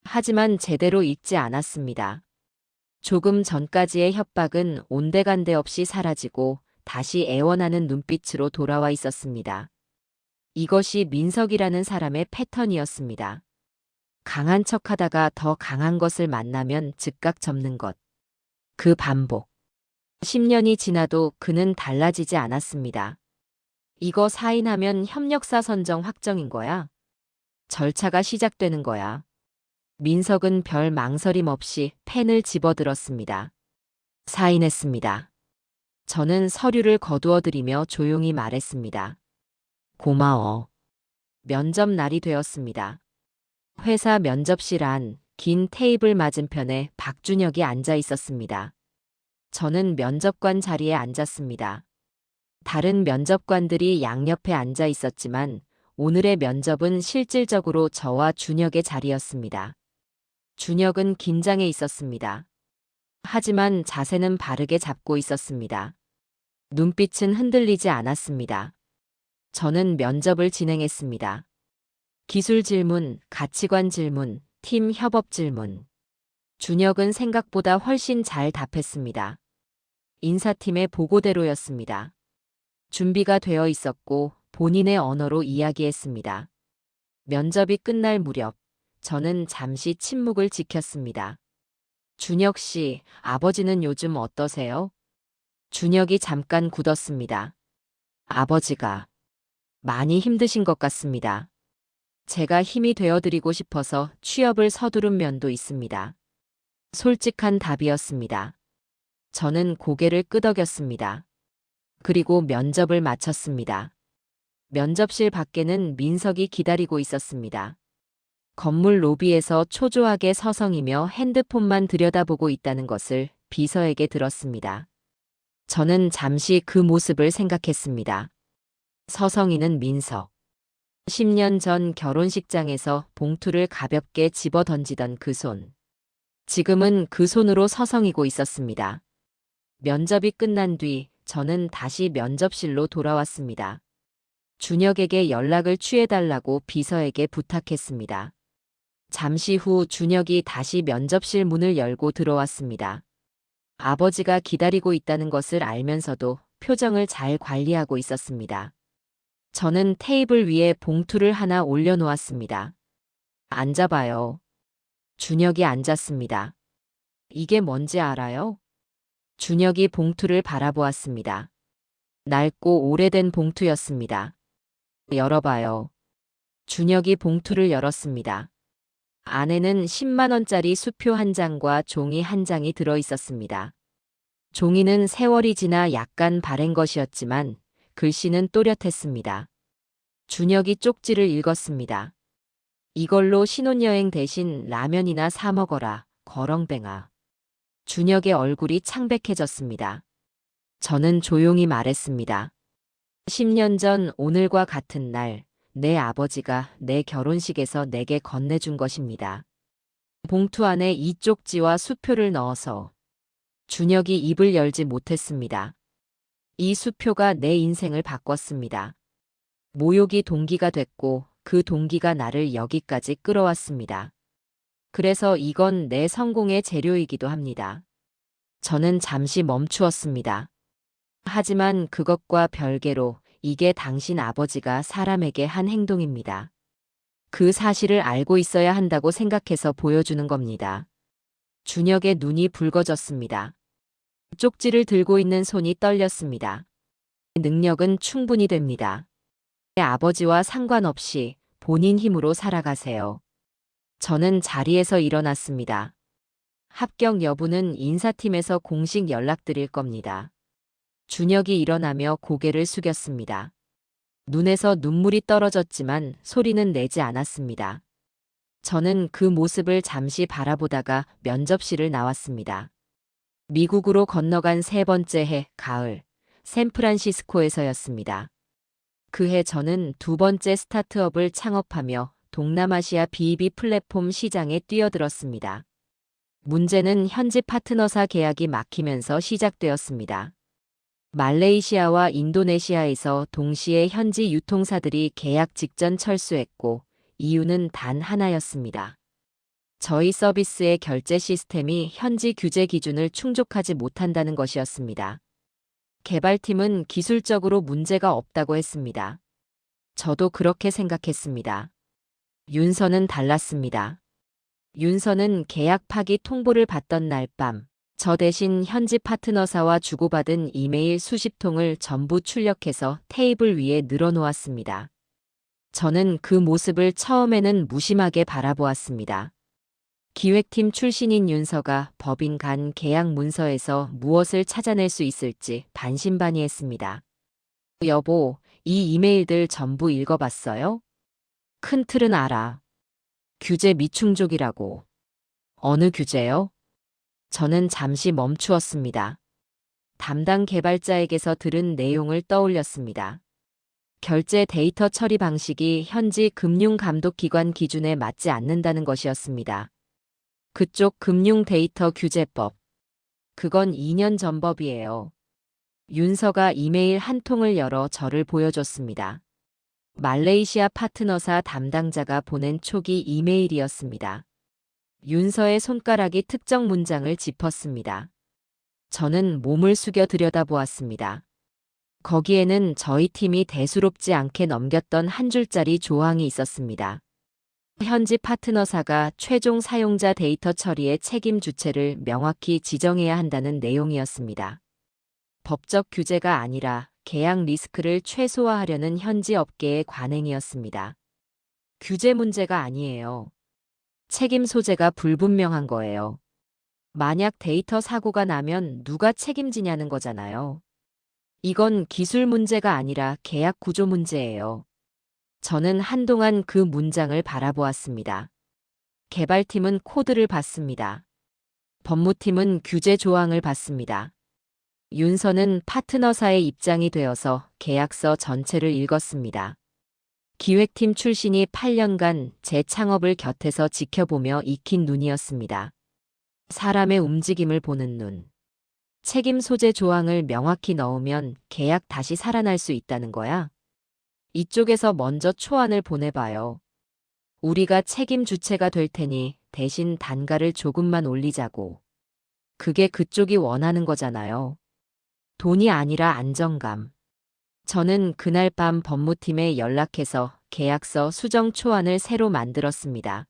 하지만 제대로 읽지 않았습니다. 조금 전까지의 협박은 온데간데 없이 사라지고 다시 애원하는 눈빛으로 돌아와 있었습니다. 이것이 민석이라는 사람의 패턴이었습니다. 강한 척하다가 더 강한 것을 만나면 즉각 접는 것. 그 반복. 10년이 지나도 그는 달라지지 않았습니다. 이거 사인하면 협력사 선정 확정인 거야. 절차가 시작되는 거야. 민석은 별 망설임 없이 펜을 집어들었습니다. 사인했습니다. 저는 서류를 거두어드리며 조용히 말했습니다. 고마워. 면접 날이 되었습니다. 회사 면접실 안 긴 테이블 맞은편에 박준혁이 앉아 있었습니다. 저는 면접관 자리에 앉았습니다. 다른 면접관들이 양옆에 앉아 있었지만 오늘의 면접은 실질적으로 저와 준혁의 자리였습니다. 준혁은 긴장해 있었습니다. 하지만 자세는 바르게 잡고 있었습니다. 눈빛은 흔들리지 않았습니다. 저는 면접을 진행했습니다. 기술 질문, 가치관 질문, 팀 협업 질문. 준혁은 생각보다 훨씬 잘 답했습니다. 인사팀의 보고대로였습니다. 준비가 되어 있었고 본인의 언어로 이야기했습니다. 면접이 끝날 무렵 저는 잠시 침묵을 지켰습니다. 준혁 씨, 아버지는 요즘 어떠세요? 준혁이 잠깐 굳었습니다. 아버지가 많이 힘드신 것 같습니다. 제가 힘이 되어드리고 싶어서 취업을 서두른 면도 있습니다. 솔직한 답이었습니다. 저는 고개를 끄덕였습니다. 그리고 면접을 마쳤습니다. 면접실 밖에는 민석이 기다리고 있었습니다. 건물 로비에서 초조하게 서성이며 핸드폰만 들여다보고 있다는 것을 비서에게 들었습니다. 저는 잠시 그 모습을 생각했습니다. 서성이는 민석. 10년 전 결혼식장에서 봉투를 가볍게 집어 던지던 그 손. 지금은 그 손으로 서성이고 있었습니다. 면접이 끝난 뒤 저는 다시 면접실로 돌아왔습니다. 준혁에게 연락을 취해달라고 비서에게 부탁했습니다. 잠시 후 준혁이 다시 면접실 문을 열고 들어왔습니다. 아버지가 기다리고 있다는 것을 알면서도 표정을 잘 관리하고 있었습니다. 저는 테이블 위에 봉투를 하나 올려놓았습니다. 앉아봐요. 준혁이 앉았습니다. 이게 뭔지 알아요? 준혁이 봉투를 바라보았습니다. 낡고 오래된 봉투였습니다. 열어봐요. 준혁이 봉투를 열었습니다. 안에는 10만 원짜리 수표 한 장과 종이 한 장이 들어 있었습니다. 종이는 세월이 지나 약간 바랜 것이었지만 글씨는 또렷했습니다. 준혁이 쪽지를 읽었습니다. 이걸로 신혼여행 대신 라면이나 사 먹어라, 거렁뱅아. 준혁의 얼굴이 창백해졌습니다. 저는 조용히 말했습니다. 10년 전 오늘과 같은 날, 내 아버지가 내 결혼식에서 내게 건네준 것입니다. 봉투 안에 이 쪽지와 수표를 넣어서 준혁이 입을 열지 못했습니다. 이 수표가 내 인생을 바꿨습니다. 모욕이 동기가 됐고 그 동기가 나를 여기까지 끌어왔습니다. 그래서 이건 내 성공의 재료이기도 합니다. 저는 잠시 멈추었습니다. 하지만 그것과 별개로 이게 당신 아버지가 사람에게 한 행동입니다. 그 사실을 알고 있어야 한다고 생각해서 보여주는 겁니다. 준혁의 눈이 붉어졌습니다. 쪽지를 들고 있는 손이 떨렸습니다. 능력은 충분히 됩니다. 아버지와 상관없이 본인 힘으로 살아가세요. 저는 자리에서 일어났습니다. 합격 여부는 인사팀에서 공식 연락드릴 겁니다. 준혁이 일어나며 고개를 숙였습니다. 눈에서 눈물이 떨어졌지만 소리는 내지 않았습니다. 저는 그 모습을 잠시 바라보다가 면접실을 나왔습니다. 미국으로 건너간 세 번째 해, 가을, 샌프란시스코에서였습니다. 그 해 저는 두 번째 스타트업을 창업하며 동남아시아 B2B 플랫폼 시장에 뛰어들었습니다. 문제는 현지 파트너사 계약이 막히면서 시작되었습니다. 말레이시아와 인도네시아에서 동시에 현지 유통사들이 계약 직전 철수했고 이유는 단 하나였습니다. 저희 서비스의 결제 시스템이 현지 규제 기준을 충족하지 못한다는 것이었습니다. 개발팀은 기술적으로 문제가 없다고 했습니다. 저도 그렇게 생각했습니다. 윤서는 달랐습니다. 윤서는 계약 파기 통보를 받던 날 밤, 저 대신 현지 파트너사와 주고받은 이메일 수십 통을 전부 출력해서 테이블 위에 늘어놓았습니다. 저는 그 모습을 처음에는 무심하게 바라보았습니다. 기획팀 출신인 윤서가 법인 간 계약 문서에서 무엇을 찾아낼 수 있을지 반신반의했습니다. 여보, 이 이메일들 전부 읽어봤어요? 큰 틀은 알아. 규제 미충족이라고. 어느 규제요? 저는 잠시 멈추었습니다. 담당 개발자에게서 들은 내용을 떠올렸습니다. 결제 데이터 처리 방식이 현지 금융감독기관 기준에 맞지 않는다는 것이었습니다. 그쪽 금융 데이터 규제법. 그건 2년 전 법이에요. 윤서가 이메일 한 통을 열어 저를 보여줬습니다. 말레이시아 파트너사 담당자가 보낸 초기 이메일이었습니다. 윤서의 손가락이 특정 문장을 짚었습니다. 저는 몸을 숙여 들여다보았습니다. 거기에는 저희 팀이 대수롭지 않게 넘겼던 한 줄짜리 조항이 있었습니다. 현지 파트너사가 최종 사용자 데이터 처리의 책임 주체를 명확히 지정해야 한다는 내용이었습니다. 법적 규제가 아니라 계약 리스크를 최소화하려는 현지 업계의 관행이었습니다. 규제 문제가 아니에요. 책임 소재가 불분명한 거예요. 만약 데이터 사고가 나면 누가 책임지냐는 거잖아요. 이건 기술 문제가 아니라 계약 구조 문제예요. 저는 한동안 그 문장을 바라보았습니다. 개발팀은 코드를 봤습니다. 법무팀은 규제 조항을 봤습니다. 윤서는 파트너사의 입장이 되어서 계약서 전체를 읽었습니다. 기획팀 출신이 8년간 제 창업을 곁에서 지켜보며 익힌 눈이었습니다. 사람의 움직임을 보는 눈. 책임 소재 조항을 명확히 넣으면 계약 다시 살아날 수 있다는 거야? 이쪽에서 먼저 초안을 보내봐요. 우리가 책임 주체가 될 테니 대신 단가를 조금만 올리자고. 그게 그쪽이 원하는 거잖아요. 돈이 아니라 안정감. 저는 그날 밤 법무팀에 연락해서 계약서 수정 초안을 새로 만들었습니다.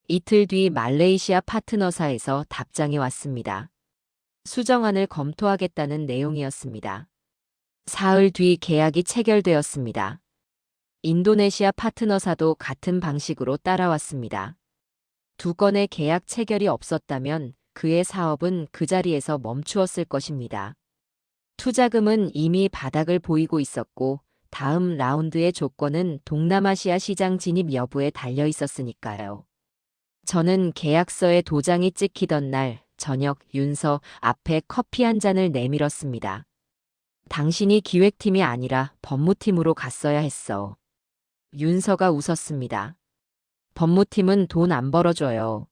이틀 뒤 말레이시아 파트너사에서 답장이 왔습니다. 수정안을 검토하겠다는 내용이었습니다. 사흘 뒤 계약이 체결되었습니다. 인도네시아 파트너사도 같은 방식으로 따라왔습니다. 두 건의 계약 체결이 없었다면 그의 사업은 그 자리에서 멈추었을 것입니다. 투자금은 이미 바닥을 보이고 있었고 다음 라운드의 조건은 동남아시아 시장 진입 여부에 달려 있었으니까요. 저는 계약서에 도장이 찍히던 날 저녁 윤서 앞에 커피 한 잔을 내밀었습니다. 당신이 기획팀이 아니라 법무팀으로 갔어야 했어. 윤서가 웃었습니다. 법무팀은 돈 안 벌어줘요.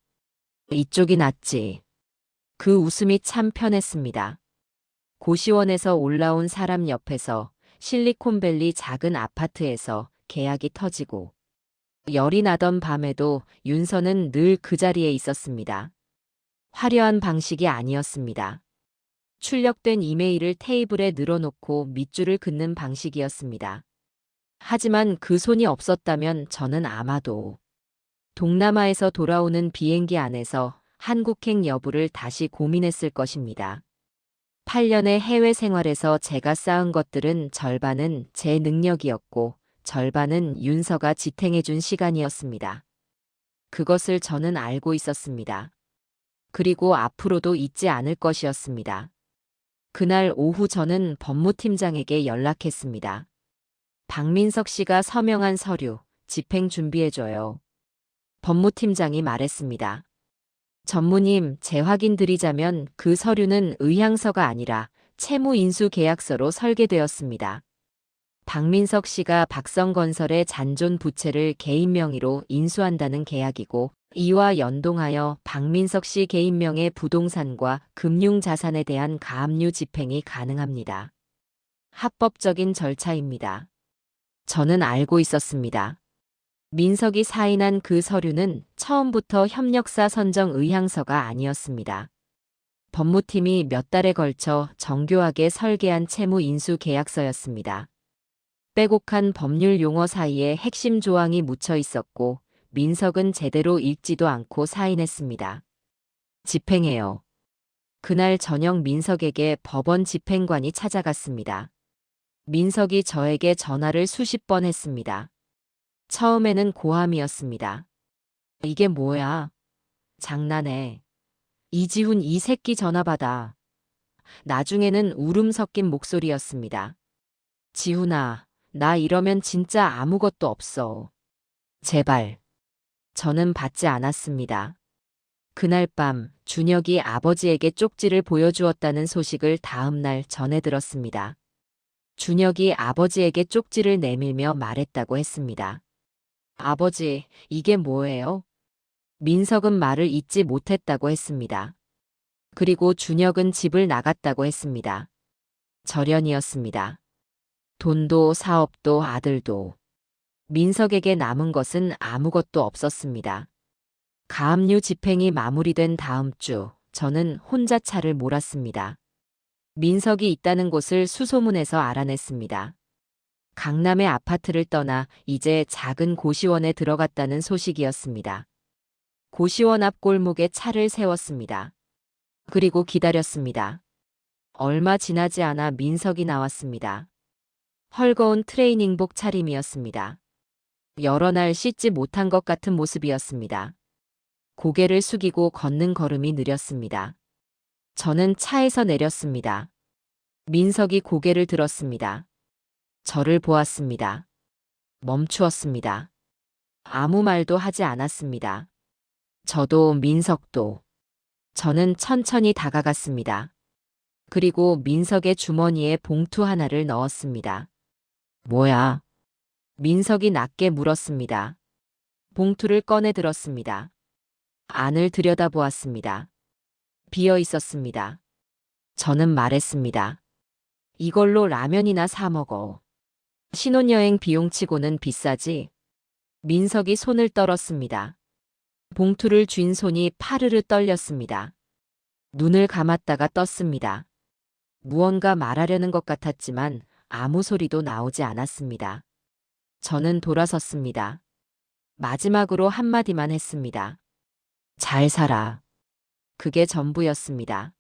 이쪽이 낫지. 그 웃음이 참 편했습니다. 고시원에서 올라온 사람 옆에서 실리콘밸리 작은 아파트에서 계약이 터지고 열이 나던 밤에도 윤서는 늘 그 자리에 있었습니다. 화려한 방식이 아니었습니다. 출력된 이메일을 테이블에 늘어놓고 밑줄을 긋는 방식이었습니다. 하지만 그 손이 없었다면 저는 아마도 동남아에서 돌아오는 비행기 안에서 한국행 여부를 다시 고민했을 것입니다. 8년의 해외 생활에서 제가 쌓은 것들은 절반은 제 능력이었고 절반은 윤서가 지탱해준 시간이었습니다. 그것을 저는 알고 있었습니다. 그리고 앞으로도 잊지 않을 것이었습니다. 그날 오후 저는 법무팀장에게 연락했습니다. 박민석 씨가 서명한 서류, 집행 준비해줘요. 법무팀장이 말했습니다. 전무님, 재확인드리자면 그 서류는 의향서가 아니라 채무인수계약서로 설계되었습니다. 박민석 씨가 박성건설의 잔존 부채를 개인 명의로 인수한다는 계약이고, 이와 연동하여 박민석 씨 개인 명의 부동산과 금융자산에 대한 가압류 집행이 가능합니다. 합법적인 절차입니다. 저는 알고 있었습니다. 민석이 사인한 그 서류는 처음부터 협력사 선정 의향서가 아니었습니다. 법무팀이 몇 달에 걸쳐 정교하게 설계한 채무인수 계약서였습니다. 빼곡한 법률 용어 사이에 핵심 조항이 묻혀 있었고, 민석은 제대로 읽지도 않고 사인했습니다. 집행해요. 그날 저녁 민석에게 법원 집행관이 찾아갔습니다. 민석이 저에게 전화를 수십 번 했습니다. 처음에는 고함이었습니다. 이게 뭐야? 장난해. 이지훈 이 새끼 전화 받아. 나중에는 울음 섞인 목소리였습니다. 지훈아, 나 이러면 진짜 아무것도 없어. 제발. 저는 받지 않았습니다. 그날 밤 준혁이 아버지에게 쪽지를 보여주었다는 소식을 다음 날 전해 들었습니다. 준혁이 아버지에게 쪽지를 내밀며 말했다고 했습니다. 아버지, 이게 뭐예요? 민석은 말을 잇지 못했다고 했습니다. 그리고 준혁은 집을 나갔다고 했습니다. 절연이었습니다. 돈도 사업도 아들도. 민석에게 남은 것은 아무것도 없었습니다. 가압류 집행이 마무리된 다음 주, 저는 혼자 차를 몰았습니다. 민석이 있다는 곳을 수소문해서 알아냈습니다. 강남의 아파트를 떠나 이제 작은 고시원에 들어갔다는 소식이었습니다. 고시원 앞 골목에 차를 세웠습니다. 그리고 기다렸습니다. 얼마 지나지 않아 민석이 나왔습니다. 헐거운 트레이닝복 차림이었습니다. 여러 날 씻지 못한 것 같은 모습이었습니다. 고개를 숙이고 걷는 걸음이 느렸습니다. 저는 차에서 내렸습니다. 민석이 고개를 들었습니다. 저를 보았습니다. 멈추었습니다. 아무 말도 하지 않았습니다. 저도 민석도. 저는 천천히 다가갔습니다. 그리고 민석의 주머니에 봉투 하나를 넣었습니다. 뭐야? 민석이 낮게 물었습니다. 봉투를 꺼내 들었습니다. 안을 들여다보았습니다. 비어 있었습니다. 저는 말했습니다. 이걸로 라면이나 사 먹어. 신혼여행 비용치고는 비싸지? 민석이 손을 떨었습니다. 봉투를 쥔 손이 파르르 떨렸습니다. 눈을 감았다가 떴습니다. 무언가 말하려는 것 같았지만 아무 소리도 나오지 않았습니다. 저는 돌아섰습니다. 마지막으로 한마디만 했습니다. 잘 살아. 그게 전부였습니다.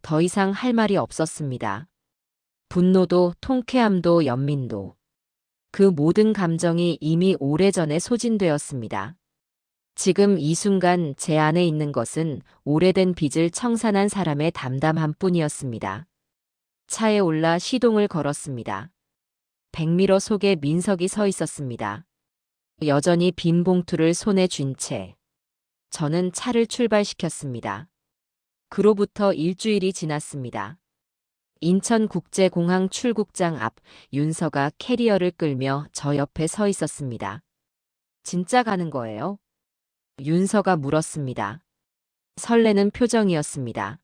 더 이상 할 말이 없었습니다. 분노도 통쾌함도 연민도. 그 모든 감정이 이미 오래전에 소진되었습니다. 지금 이 순간 제 안에 있는 것은 오래된 빚을 청산한 사람의 담담함 뿐이었습니다. 차에 올라 시동을 걸었습니다. 백미러 속에 민석이 서 있었습니다. 여전히 빈 봉투를 손에 쥔 채. 저는 차를 출발시켰습니다. 그로부터 일주일이 지났습니다. 인천국제공항 출국장 앞 윤서가 캐리어를 끌며 저 옆에 서 있었습니다. 진짜 가는 거예요? 윤서가 물었습니다. 설레는 표정이었습니다.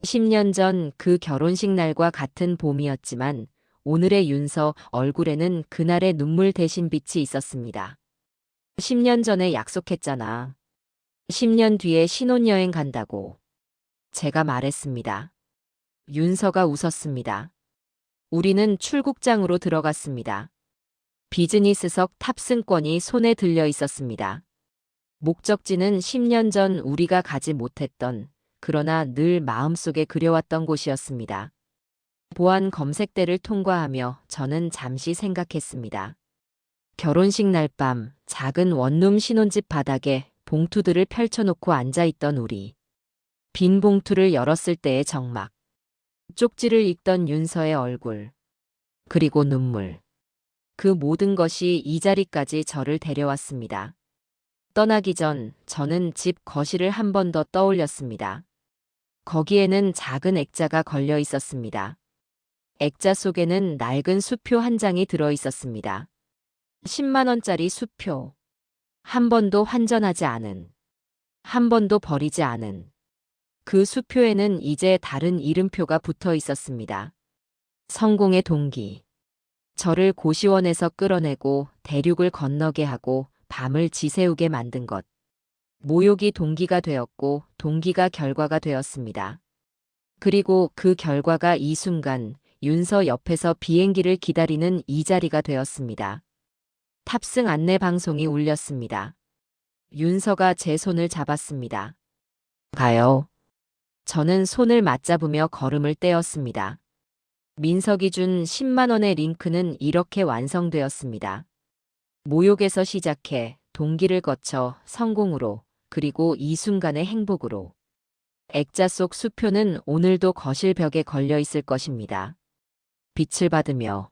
10년 전 그 결혼식 날과 같은 봄이었지만 오늘의 윤서 얼굴에는 그날의 눈물 대신 빛이 있었습니다. 10년 전에 약속했잖아. 10년 뒤에 신혼여행 간다고. 제가 말했습니다. 윤서가 웃었습니다. 우리는 출국장으로 들어갔습니다. 비즈니스석 탑승권이 손에 들려 있었습니다. 목적지는 10년 전 우리가 가지 못했던, 그러나 늘 마음속에 그려왔던 곳이었습니다. 보안 검색대를 통과하며 저는 잠시 생각했습니다. 결혼식 날 밤 작은 원룸 신혼집 바닥에 봉투들을 펼쳐놓고 앉아있던 우리. 빈 봉투를 열었을 때의 적막. 쪽지를 읽던 윤서의 얼굴. 그리고 눈물. 그 모든 것이 이 자리까지 저를 데려왔습니다. 떠나기 전 저는 집 거실을 한 번 더 떠올렸습니다. 거기에는 작은 액자가 걸려 있었습니다. 액자 속에는 낡은 수표 한 장이 들어 있었습니다. 10만 원짜리 수표. 한 번도 환전하지 않은. 한 번도 버리지 않은. 그 수표에는 이제 다른 이름표가 붙어 있었습니다. 성공의 동기. 저를 고시원에서 끌어내고 대륙을 건너게 하고 밤을 지새우게 만든 것. 모욕이 동기가 되었고 동기가 결과가 되었습니다. 그리고 그 결과가 이 순간 윤서 옆에서 비행기를 기다리는 이 자리가 되었습니다. 탑승 안내 방송이 울렸습니다. 윤서가 제 손을 잡았습니다. 가요. 저는 손을 맞잡으며 걸음을 떼었습니다. 민석이 준 10만 원의 링크는 이렇게 완성되었습니다. 모욕에서 시작해 동기를 거쳐 성공으로 그리고 이 순간의 행복으로. 액자 속 수표는 오늘도 거실 벽에 걸려 있을 것입니다. 빛을 받으며